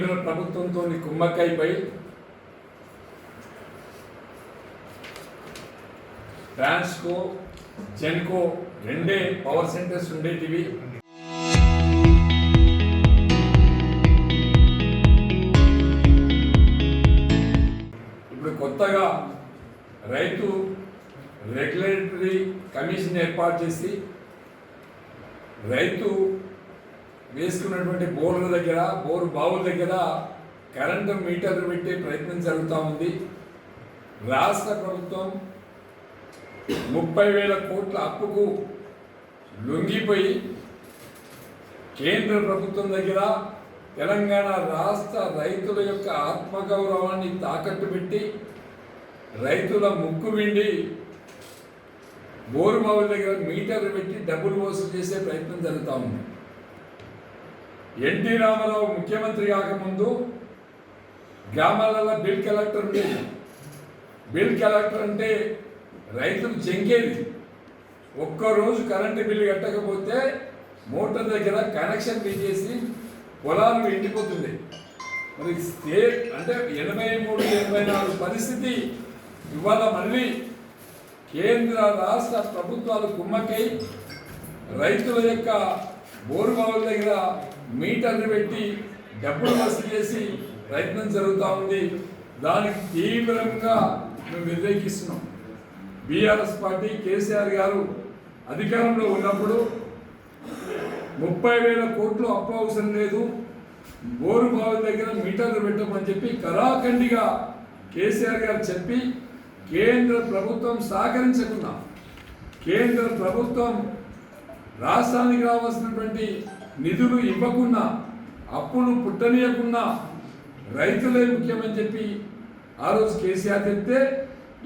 కేంద్ర ప్రభుత్వంతో కుమ్మక్కైపోయి ట్రాన్స్కో జెన్కో రెండే పవర్ సెంటర్స్ ఉండేటివి. ఇప్పుడు కొత్తగా రైతు రెగ్యులేటరీ కమిషన్ ఏర్పాటు చేసి రైతు వేసుకున్నటువంటి బోర్ల దగ్గర బావుల దగ్గర కరెంటు మీటర్లు పెట్టే ప్రయత్నం జరుగుతూ ఉంది. రాష్ట్ర ప్రభుత్వం 30,000 కోట్ల అప్పుకు లొంగిపోయి కేంద్ర ప్రభుత్వం దగ్గర తెలంగాణ రాష్ట్ర రైతుల యొక్క ఆత్మగౌరవాన్ని తాకట్టు పెట్టి రైతుల ముక్కు విండి బోరు బావుల దగ్గర మీటర్లు పెట్టి డబ్బులు వసూలు చేసే ప్రయత్నం జరుగుతూ ఉంది. ఎన్టీ రామారావు ముఖ్యమంత్రి కాకముందు గ్రామాలలో బిల్ కలెక్టర్ ఉండేది. బిల్ కలెక్టర్ అంటే రైతులు జంకేది. ఒక్కరోజు కరెంటు బిల్లు కట్టకపోతే మోటార్ దగ్గర కనెక్షన్ తీసేసి పొలాలు ఎండిపోతుంది. మరి స్టేట్ అంటే 83-84 పరిస్థితి ఇవాళ మళ్ళీ కేంద్ర రాష్ట్ర ప్రభుత్వాలు కుమ్మకై రైతుల యొక్క బోరు బావుల దగ్గర మీటర్లు పెట్టి డబ్బులు వసూలు చేసి ప్రయత్నం జరుగుతూ ఉంది. దానికి తీవ్రంగా మేము వ్యతిరేకిస్తున్నాం. బీఆర్ఎస్ పార్టీ కేసీఆర్ గారు అధికారంలో ఉన్నప్పుడు 30,000 కోట్లు అప్పు అవసరం లేదు, బోరు బావుల దగ్గర మీటర్లు పెట్టమని చెప్పి కరాఖండిగా కేసీఆర్ గారు చెప్పి కేంద్ర ప్రభుత్వం సహకరించకుండా, కేంద్ర ప్రభుత్వం రాష్ట్రానికి రావాల్సినటువంటి నిధులు ఇవ్వకుండా, అప్పులు పుట్టనీయకుండా రైతులే ముఖ్యమని చెప్పి ఆ రోజు కేసీఆర్ చెప్తే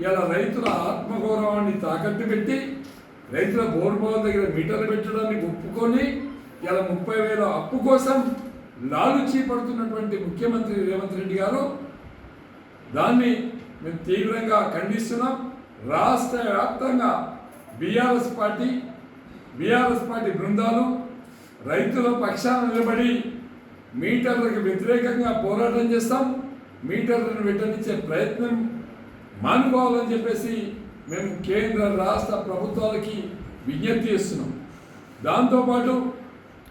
ఇలా రైతుల ఆత్మగౌరవాన్ని తాకట్టు పెట్టి రైతుల బోరు బావుల దగ్గర మీటర్లు పెట్టడానికి ఒప్పుకొని ఇలా 30,000 అప్పు కోసం లాలుచీ పడుతున్నటువంటి ముఖ్యమంత్రి రేవంత్ రెడ్డి గారు దాన్ని మేము తీవ్రంగా ఖండిస్తున్నాం. రాష్ట్ర వ్యాప్తంగా బీఆర్ఎస్ పార్టీ బృందాలు రైతుల పక్షాన నిలబడి మీటర్లకు వ్యతిరేకంగా పోరాటం చేస్తాం. మీటర్లను పెట్టనిచ్చే ప్రయత్నం మానుకోవాలని చెప్పేసి మేము కేంద్ర రాష్ట్ర ప్రభుత్వాలకి విజ్ఞప్తి చేస్తున్నాం. దాంతోపాటు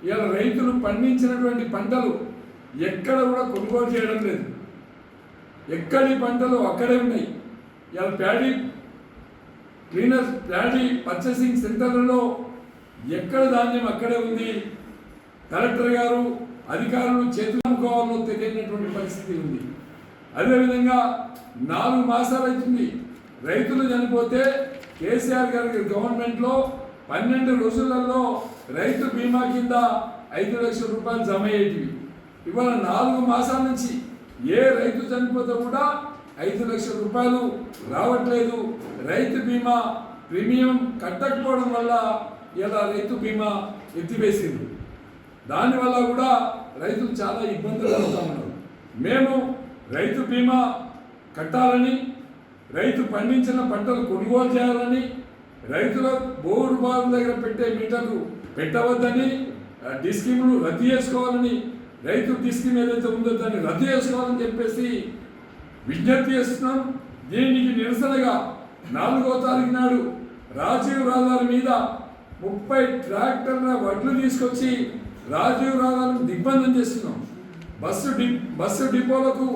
ఇలా రైతులు పండించినటువంటి పంటలు ఎక్కడ కూడా కొనుగోలు చేయడం లేదు. ఎక్కడి పంటలు అక్కడే ఉన్నాయి. ఇలా ప్యాడీ పర్చేసింగ్ సెంటర్లలో ఎక్కడ ధాన్యం అక్కడే ఉంది. కలెక్టర్ గారు అధికారులు చేతులు అమ్ముకోవాలో తెలియనటువంటి పరిస్థితి ఉంది. అదేవిధంగా 4 మాసాలు అవుతుంది రైతులు చనిపోతే కేసీఆర్ గారి గవర్నమెంట్లో 12 రోజులలో రైతు బీమా కింద 5 లక్షల రూపాయలు జమ అయ్యేటివి. ఇవాళ 4 మాసాల నుంచి ఏ రైతు చనిపోతే కూడా 5 లక్షల రూపాయలు రావట్లేదు. రైతు బీమా ప్రీమియం కట్టకపోవడం వల్ల ఇలా రైతు బీమా ఎత్తివేసింది. దానివల్ల కూడా రైతులు చాలా ఇబ్బందులు పడుతూ ఉన్నారు. మేము రైతు బీమా కట్టాలని, రైతు పండించిన పంటలు కొనుగోలు చేయాలని, రైతుల బోరు బావుల దగ్గర పెట్టే మీటర్లు పెట్టవద్దని, డిస్కీములు రద్దు చేసుకోవాలని, రైతు డిస్కీమ్ ఏదైతే ఉందో దాన్ని రద్దు చేసుకోవాలని చెప్పేసి విజ్ఞప్తి చేస్తున్నాం. దీనికి నిరసనగా 4వ తారీఖు నాడు రాజీవ్ రహదారి మీద 30 ట్రాక్టర్ల వడ్లు తీసుకొచ్చి రాజీవ్ రహదారిని దిగ్బంధం చేస్తున్నాం. బస్సు డిపోలకు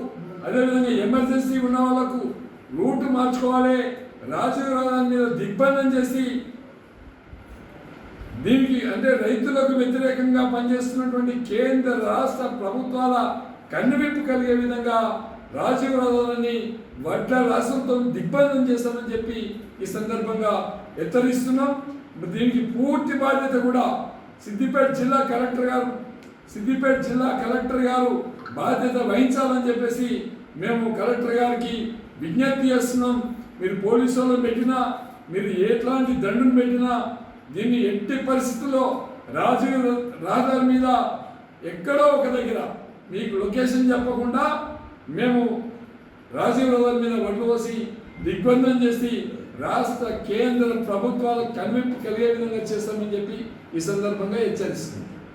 అదేవిధంగా ఎమర్జెన్సీ ఉన్న వాళ్ళకు రూట్ మార్చుకోవాలి. రాజీవ్ రహదారి మీద దిగ్బంధం చేసి దీనికి అంటే రైతులకు వ్యతిరేకంగా పనిచేస్తున్నటువంటి కేంద్ర రాష్ట్ర ప్రభుత్వాల కన్నువిప్పు కలిగే విధంగా రాజీవ్ రహదారిని వడ్ల రాష్ట్రంతో దిగ్బంధం చేస్తామని చెప్పి ఈ సందర్భంగా హెచ్చరిస్తున్నాం. దీనికి పూర్తి బాధ్యత కూడా సిద్దిపేట జిల్లా కలెక్టర్ గారు బాధ్యత వహించాలని చెప్పేసి మేము కలెక్టర్ గారికి విజ్ఞప్తి చేస్తున్నాం. మీరు పోలీసు వాళ్ళని పెట్టినా, మీరు ఎట్లాంటి దండును పెట్టినా దీన్ని ఎట్టి పరిస్థితుల్లో రాజీవ్ రహదారి మీద ఎక్కడో ఒక దగ్గర మీకు లొకేషన్ చెప్పకుండా మేము రాజీవ్ రహదారి మీద వడ్లు పోసి దిగ్బంధం చేసి రాష్ట్ర కేంద్ర ప్రభుత్వాలకు కన్వింపు కలిగే విధంగా చేస్తామని చెప్పి ఈ సందర్భంగా హెచ్చరిస్తుంది.